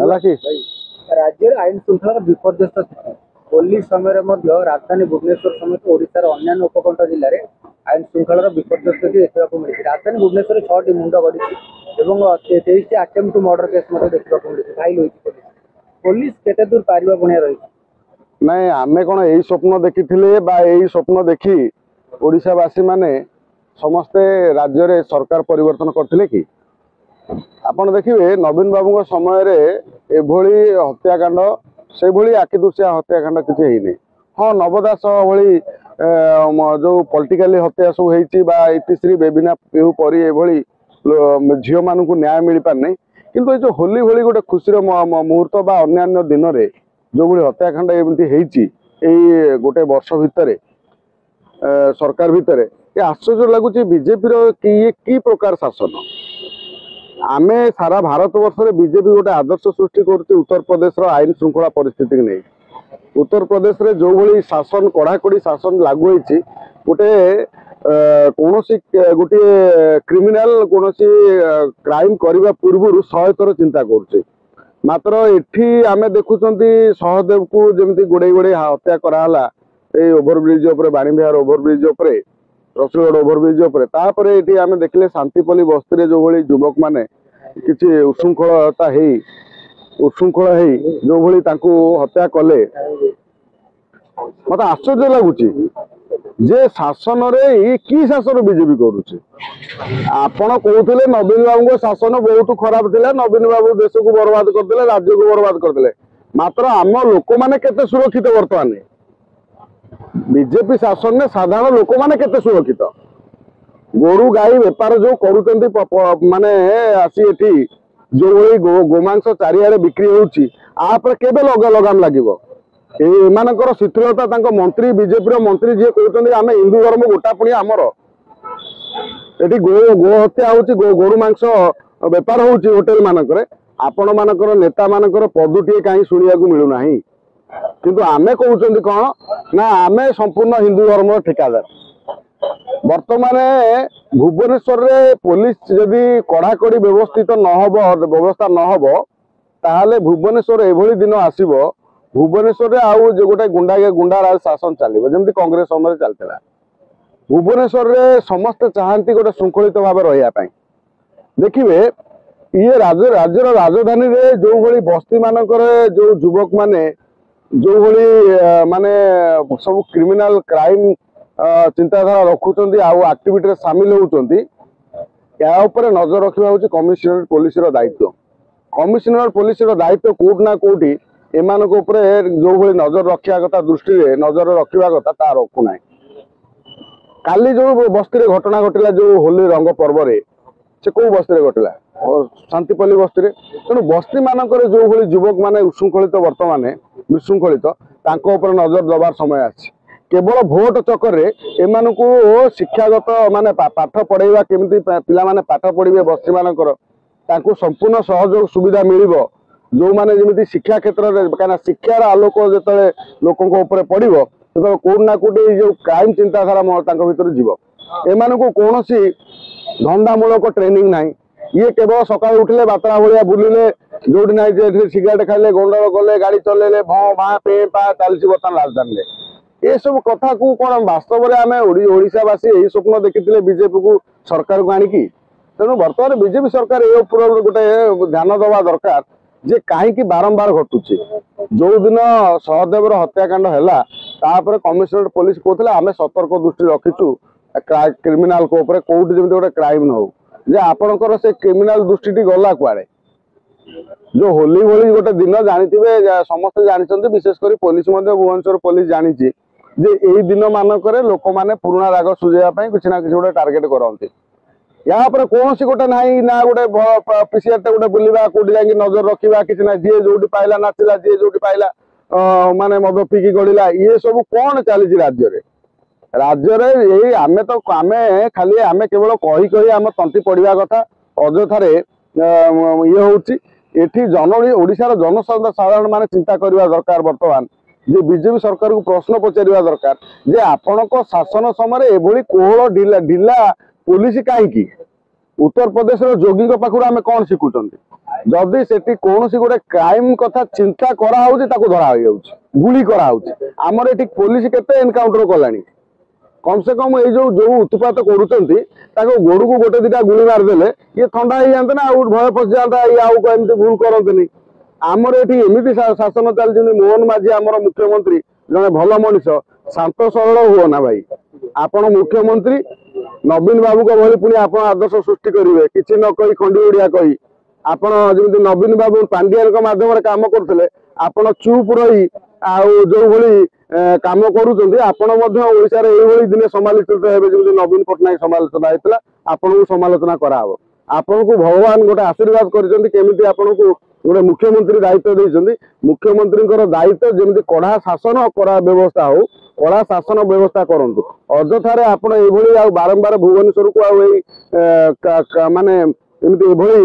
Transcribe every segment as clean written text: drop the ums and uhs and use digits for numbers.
राज्य आईन श्रृंखला विपर्यस्त स्थिति होली समय राजधानी भुवनेश्वर समेत ओडिशार अन्य उपकंठ जिले में आईन श्रृंखलार विपर्यस्त स्थिति देखा मिली। राजधानी भुवनेश्वर 6टी मुंड गड़ी 23 अटेम्प्ट टू मर्डर केस देखा मिली। फाइल होती पुलिस केते दूर पारिबा बनिया रही नहीं आमे कौन यही स्वप्न देखी स्वप्न देखी ओडिशावासी माने समस्ते राज्य रे सरकार परिवर्तन करथिले कि आपण देखिए नवीन बाबू समय रे एभली हत्याकांड से भली आखिदुसिया हत्याकांड किसी है हाँ नवदास भली जो पॉलिटिकली हत्या सब होती इतिश्री बेबिना पेहू परी एभली झील मान न्याय मिल पार नहीं किंतु ये जो होली भली गोटे खुशी मुहूर्त बा अन्य दिन में जो भाई हत्याकांड एमती गोटे वर्ष भितर सरकार भितर ये आश्चर्य लगुच बीजेपी कि प्रकार शासन आमे सारा भारत वर्ष में बीजेपी गोटे आदर्श सृष्टि कर उत्तर प्रदेश आईन श्रृंखला परिस्थिति नहीं उत्तर प्रदेश रे जो भली शासन कड़ाकड़ी शासन लागू होती गोटे कौन गोटे क्रिमिनाल कौन क्राइम करने पूर्व 100 थर चिंता कर मात्र एठी आमे देखुचंती सहदेव को जमी गोड़े गोड़े हत्या कराला overbridge Vani Vihar overbridge Rasulgarh overbridge तापर ये आमे देखले शांतिपल्ली बस्ती जो भली युवक माने किसी उशृंखलता उशृंखल जो भली तांको हत्या कले मत आश्चर्य लगुच जे शासन रे कि शासन बीजेपी करुचे आपण कहते नवीन बाबू शासन बहुत खराब थिला नवीन बाबू देश को बर्बाद करदे राज्य को बर्बाद करदे मात्र आम लोक मैंने केते सुरक्षित वर्तमान बीजेपी शासन में साधारण लोक मैंने केते सुरक्षित गोरु गाई बेपार जो करुँच माने आसी एठी जो भली गोमांस चारिआडे बिक्री होउची आप केबे लगाम लागिबो एमानकर शिथिलता मंत्री बीजेपी मंत्री जी कहते आम हिंदू धर्म गोटा पुणी आमर ये गो हत्या हो गोरु मांस बेपार होची होटेल मानकर आपण मानकर नेता मानकर पदुटे कहीं शुणा मिलूना किंतु आमे कहते कौन ना आमे संपूर्ण हिंदू धर्म ठेकादार वर्तमान भुवनेश्वर रे पुलिस जदि कड़ाकड़ी व्यवस्थित व्यवस्था नहब ताहले भुवनेश्वर एभली दिन आसीबो भुवनेश्वर रे आउ जो गोटे गुंडा राज शासन चलो जमी कांग्रेस समय चलता भुवनेश्वर रे समस्ते चाहती गोटे श्रृंखलित भाव रहा देखिए ये राज्यर राजधानी रे जो भली बस्ती मानकर जो युवक माने जो भली माने सब क्रिमिनाल क्राइम चिंताधारा रखुंट आक्टिविटी सामिल होती नजर रखा हूँ कमिशनरेट पुलिस दायित्व कमिशनरेट पुलिस दायित्व कोट ना कोटी एमान जो भली नजर रखा कथा दृष्टि नजर रखा कथा ता रखुना काली जो बस्ती घटना घटला जो होली रंग पर्व से कौ बस्ती घटला शांतिपल्ली बस्ती तेणु बस्ती मानकर जो भली युवक माने उशृंखलित वर्तमान विशृंखलित नजर दबार समय आछि केवल भोट चक्कर एमान को शिक्षागत माने पाठ पढ़ेवा केमिति पिला माने पाठ पढ़िबे बस्ती मानकर तांको संपूर्ण सहयोग सुविधा मिलिबो जो माने जमिति शिक्षा क्षेत्र में कहीं शिक्षार आलोक जो लोकों पड़ो तो कौट ना कौटी जो क्राइम चिंताधारा भर जीव एम को कौन धंदामूलक ट्रेनिंग ना ये केवल सका उठिले बातरा भाया बुलिले जो ना सिगरेट खाइले गंडल गले गाड़ी चलेले भँ भाँ पे पा चलती बर्तमान राजधानी ये सब कथा को कौन वास्तव में आम ओडिशावासी यही स्वप्न देखी बीजेपी को सरकार को आणिकी तेणु बर्तमान बीजेपी सरकार ये गोटे ध्यान दवा दरकार जे कहीं बारंबार घटुची जो दिन सहदेव हत्याकांड है कमिशनरेट पुलिस कहते आम सतर्क दृष्टि रखीचु क्रिमिनाल को कौट जमी गोटे क्राइम न हो जे आपणकर से क्रिमिनाल दृष्टि गला कुआड़े जो होली भली गोटे दिन जानी समस्ते जानते विशेषकर पुलिस भुवनेश्वर पुलिस जानी जे यही दिन मानक लोक मैंने पुराणा राग सुझाई किसी ना कि गोटे टार्गेट करते यहाँ पर कौन सी गोटे ना गोटे पीसीआर गोटे बुलवा कौटी जा नजर रखा किसी ना जी जो पाइला नाचिला जी जो पाइला माने मद पिकी गड़ा ये सब कौन चली राज्य यही आमे तो आमे खाली आमे केवल कही कही आम तंती पड़ा कथा अଯଥାରେ ये हूँ ओडिशार जनसाधारण माने चिंता करवा दरकार वर्तमान जे बीजेपी सरकार को प्रश्न पचार दरकार जे आपणक शासन समय एभली कोहल ढिला पुलिस कहीं उत्तर प्रदेश जोगी पाखु आम कौन शिखुं जदि सेठी कौन गोटे क्राइम कथा चिंता कराऊँ धरा गुली कराऊँ आमर ये पुलिस केते एनकाउंटर कलानी कम से कम ये जो जो उत्पात कर गोड़ को गोटे दिटा गुली मारिदेले ये ठंडा हो जाते ना भय पशि जाता ये आमती भूल करते आमर ये एमती शासन चलती मोहन माझी आमर मुख्यमंत्री जड़े भल मनीष शांत सरल हुओ ना भाई आपण मुख्यमंत्री नवीन बाबू को भली पुणी आप आदर्श सृष्टि करेंगे किसी न कही खंडी ओडिया कही आपण जमी नवीन बाबू पांड्यान माध्यम काम करते आपण चुप रही जो भली काम करुँचार ये दिन समालोचित हेबे जमी नवीन पट्टनायक समालोचना होता आपन को समालोचना कराव आपण को भगवान गोटे आशीर्वाद करमी आपन को गोटे मुख्यमंत्री दायित्व देते मुख्यमंत्री दायित्व जमी कड़ा शासन कड़ा व्यवस्था हो कड़ा शासन व्यवस्था करूँ अଯଥାରେ ଆପଣ ଏଭଳି ଆଉ ବାରମ୍ବାର ଭୁବନେଶ୍ୱର को माने एमती एभली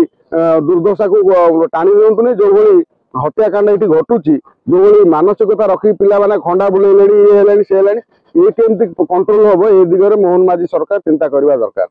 दुर्दशा को टाणी दिंतुनि जो भली हत्याकांड ये घटुची जो भली मानसिकता रखी पिला माने खंडा बुलेले ये हेलानी से हेलानी ये केमती कंट्रोल हम ए दिगरे मोहन माझी सरकार चिंता करवा दरकार।